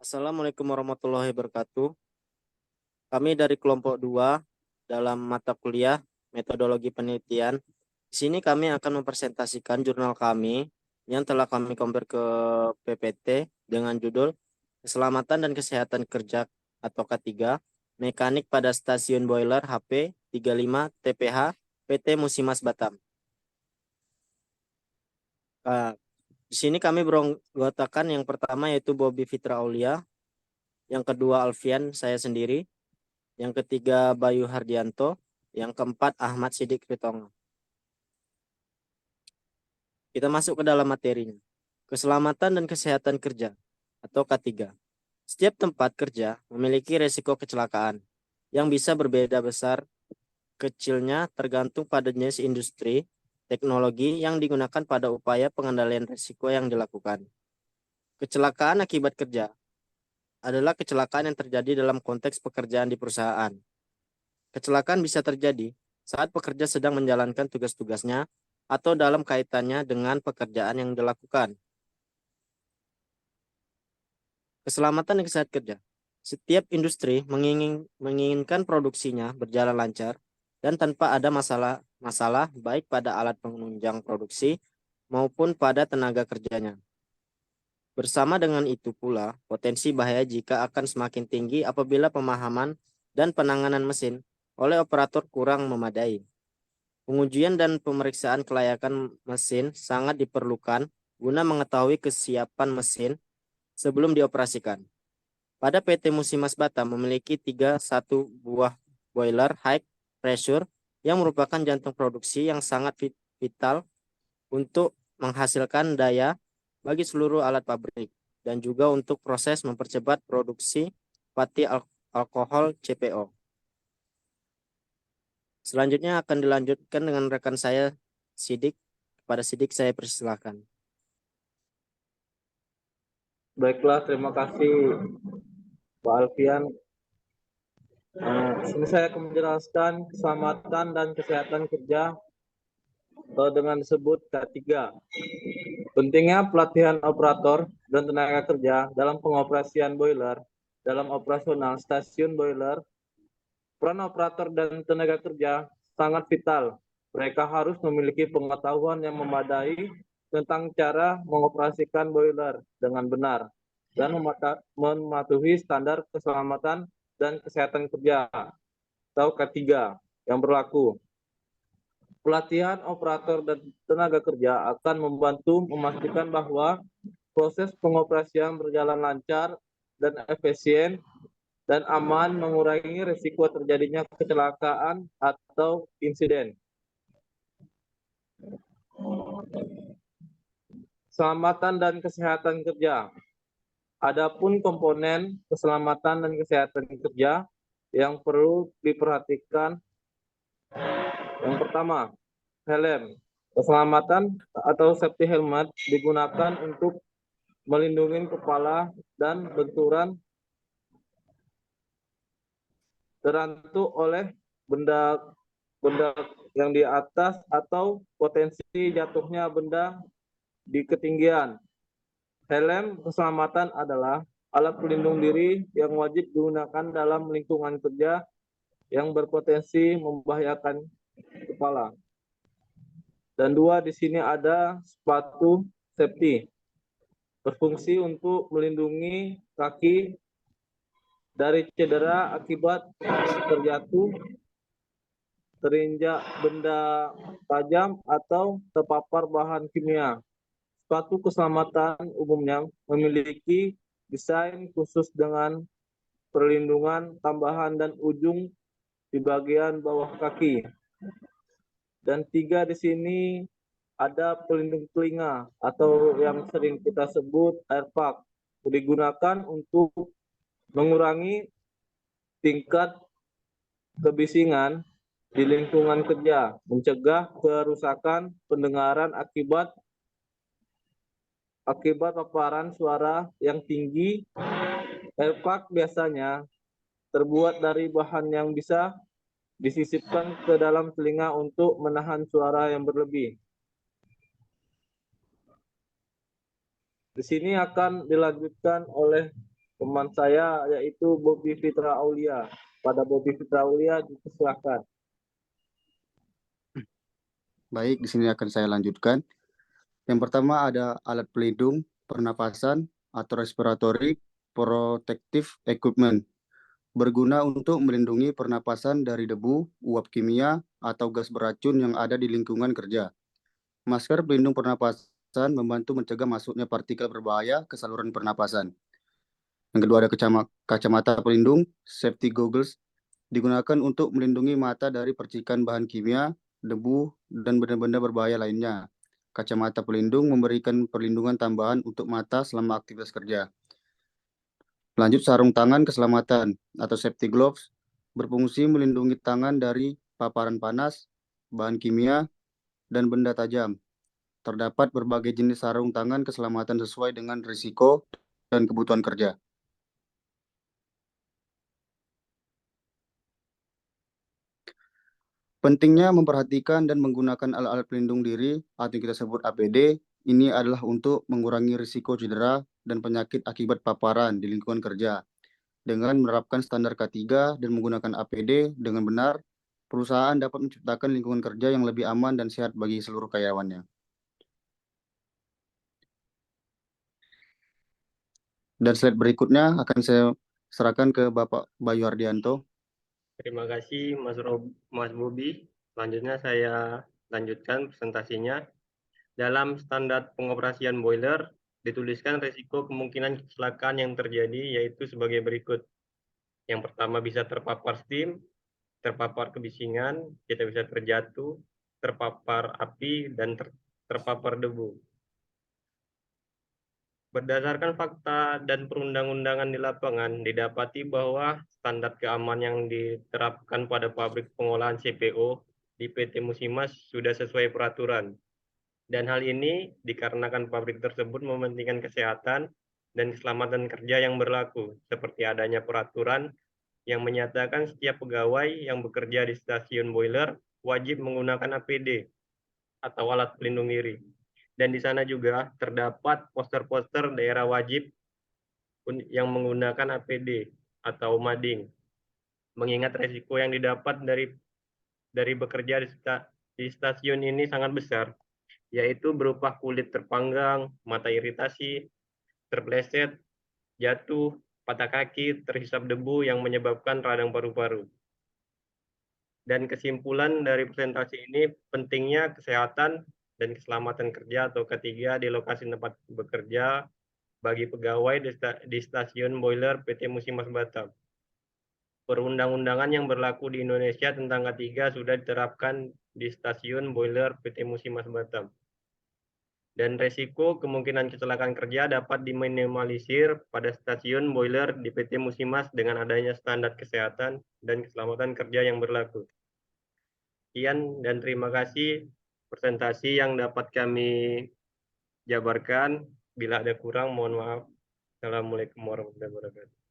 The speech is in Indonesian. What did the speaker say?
Assalamualaikum warahmatullahi wabarakatuh. Kami dari kelompok 2 dalam mata kuliah metodologi penelitian. Di sini kami akan mempresentasikan jurnal kami yang telah kami compare ke PPT dengan judul Keselamatan dan Kesehatan Kerja atau K3 Mekanik pada Stasiun Boiler HP 35 TPH PT Musimas Batam. Nah, di sini kami beranggotakan yang pertama yaitu Bobby Fitra Aulia, yang kedua Alfian saya sendiri, yang ketiga Bayu Hardianto, yang keempat Ahmad Sidik Ritonga. Kita masuk ke dalam materinya. Keselamatan dan kesehatan kerja atau K3. Setiap tempat kerja memiliki resiko kecelakaan yang bisa berbeda besar kecilnya tergantung pada jenis industri, teknologi yang digunakan pada upaya pengendalian risiko yang dilakukan. Kecelakaan akibat kerja adalah kecelakaan yang terjadi dalam konteks pekerjaan di perusahaan. Kecelakaan bisa terjadi saat pekerja sedang menjalankan tugas-tugasnya atau dalam kaitannya dengan pekerjaan yang dilakukan. Keselamatan dan kesehatan kerja. Setiap industri menginginkan produksinya berjalan lancar dan tanpa ada masalah baik pada alat penunjang produksi maupun pada tenaga kerjanya. Bersama dengan itu pula, potensi bahaya jika akan semakin tinggi apabila pemahaman dan penanganan mesin oleh operator kurang memadai. Pengujian dan pemeriksaan kelayakan mesin sangat diperlukan guna mengetahui kesiapan mesin sebelum dioperasikan. Pada PT Musimas Batam memiliki 31 buah boiler high pressure yang merupakan jantung produksi yang sangat vital untuk menghasilkan daya bagi seluruh alat pabrik dan juga untuk proses mempercepat produksi fatty alkohol CPO. Selanjutnya akan dilanjutkan dengan rekan saya Sidik. Kepada Sidik saya persilahkan. Baiklah, terima kasih Pak Alfian. Sini saya akan menjelaskan keselamatan dan kesehatan kerja atau dengan disebut K3. Pentingnya pelatihan operator dan tenaga kerja dalam pengoperasian boiler. Dalam operasional stasiun boiler, peran operator dan tenaga kerja sangat vital. Mereka harus memiliki pengetahuan yang memadai tentang cara mengoperasikan boiler dengan benar dan mematuhi standar keselamatan dan kesehatan kerja atau K3 yang berlaku. Pelatihan operator dan tenaga kerja akan membantu memastikan bahwa proses pengoperasian berjalan lancar dan efisien dan aman, mengurangi risiko terjadinya kecelakaan atau insiden. Keselamatan dan kesehatan kerja. Adapun komponen keselamatan dan kesehatan kerja yang perlu diperhatikan, yang pertama, helm. Keselamatan atau safety helmet digunakan untuk melindungi kepala dan benturan terbantu oleh benda yang di atas atau potensi jatuhnya benda di ketinggian. Helm keselamatan adalah alat pelindung diri yang wajib digunakan dalam lingkungan kerja yang berpotensi membahayakan kepala. Dan dua, di sini ada sepatu safety, berfungsi untuk melindungi kaki dari cedera akibat terjatuh, terinjak benda tajam, atau terpapar bahan kimia. Sepatu keselamatan umumnya memiliki desain khusus dengan perlindungan tambahan dan ujung di bagian bawah kaki. Dan tiga, di sini ada pelindung telinga atau yang sering kita sebut airbag, digunakan untuk mengurangi tingkat kebisingan di lingkungan kerja, mencegah kerusakan pendengaran akibat paparan suara yang tinggi. Airbag biasanya terbuat dari bahan yang bisa disisipkan ke dalam telinga untuk menahan suara yang berlebih. Di sini akan dilanjutkan oleh teman saya yaitu Bobi Fitra Aulia. Pada Bobi Fitra Aulia dipersilakan. Baik, di sini akan saya lanjutkan. Yang pertama ada alat pelindung pernapasan atau respiratory protective equipment. Berguna untuk melindungi pernapasan dari debu, uap kimia, atau gas beracun yang ada di lingkungan kerja. Masker pelindung pernapasan membantu mencegah masuknya partikel berbahaya ke saluran pernapasan. Yang kedua ada kacamata pelindung, safety goggles, digunakan untuk melindungi mata dari percikan bahan kimia, debu, dan benda-benda berbahaya lainnya. Kacamata pelindung memberikan perlindungan tambahan untuk mata selama aktivitas kerja. Lanjut, sarung tangan keselamatan atau safety gloves berfungsi melindungi tangan dari paparan panas, bahan kimia, dan benda tajam. Terdapat berbagai jenis sarung tangan keselamatan sesuai dengan risiko dan kebutuhan kerja. Pentingnya memperhatikan dan menggunakan alat-alat pelindung diri atau yang kita sebut APD, ini adalah untuk mengurangi risiko cedera dan penyakit akibat paparan di lingkungan kerja. Dengan menerapkan standar K3 dan menggunakan APD dengan benar, perusahaan dapat menciptakan lingkungan kerja yang lebih aman dan sehat bagi seluruh karyawannya. Dan slide berikutnya akan saya serahkan ke Bapak Bayu Ardianto. Terima kasih Mas Bobi. Selanjutnya saya lanjutkan presentasinya. Dalam standar pengoperasian boiler, dituliskan risiko kemungkinan kecelakaan yang terjadi yaitu sebagai berikut. Yang pertama bisa terpapar steam, terpapar kebisingan, kita bisa terjatuh, terpapar api, dan terpapar debu. Berdasarkan fakta dan perundang-undangan di lapangan, didapati bahwa standar keamanan yang diterapkan pada pabrik pengolahan CPO di PT Musimas sudah sesuai peraturan. Dan hal ini dikarenakan pabrik tersebut mementingkan kesehatan dan keselamatan kerja yang berlaku, seperti adanya peraturan yang menyatakan setiap pegawai yang bekerja di stasiun boiler wajib menggunakan APD atau alat pelindung diri. Dan di sana juga terdapat poster-poster daerah wajib yang menggunakan APD atau mading. Mengingat resiko yang didapat dari bekerja di stasiun ini sangat besar, yaitu berupa kulit terpanggang, mata iritasi, terpleset, jatuh, patah kaki, terhisap debu yang menyebabkan radang paru-paru. Dan kesimpulan dari presentasi ini, pentingnya kesehatan dan keselamatan kerja atau K3 di lokasi tempat bekerja bagi pegawai di stasiun boiler PT Musimas Batam. Perundang-undangan yang berlaku di Indonesia tentang K3 sudah diterapkan di stasiun boiler PT Musimas Batam. Dan resiko kemungkinan kecelakaan kerja dapat diminimalisir pada stasiun boiler di PT Musimas dengan adanya standar kesehatan dan keselamatan kerja yang berlaku. Sekian dan terima kasih presentasi yang dapat kami jabarkan. Bila ada kurang, mohon maaf. Assalamualaikum warahmatullahi wabarakatuh.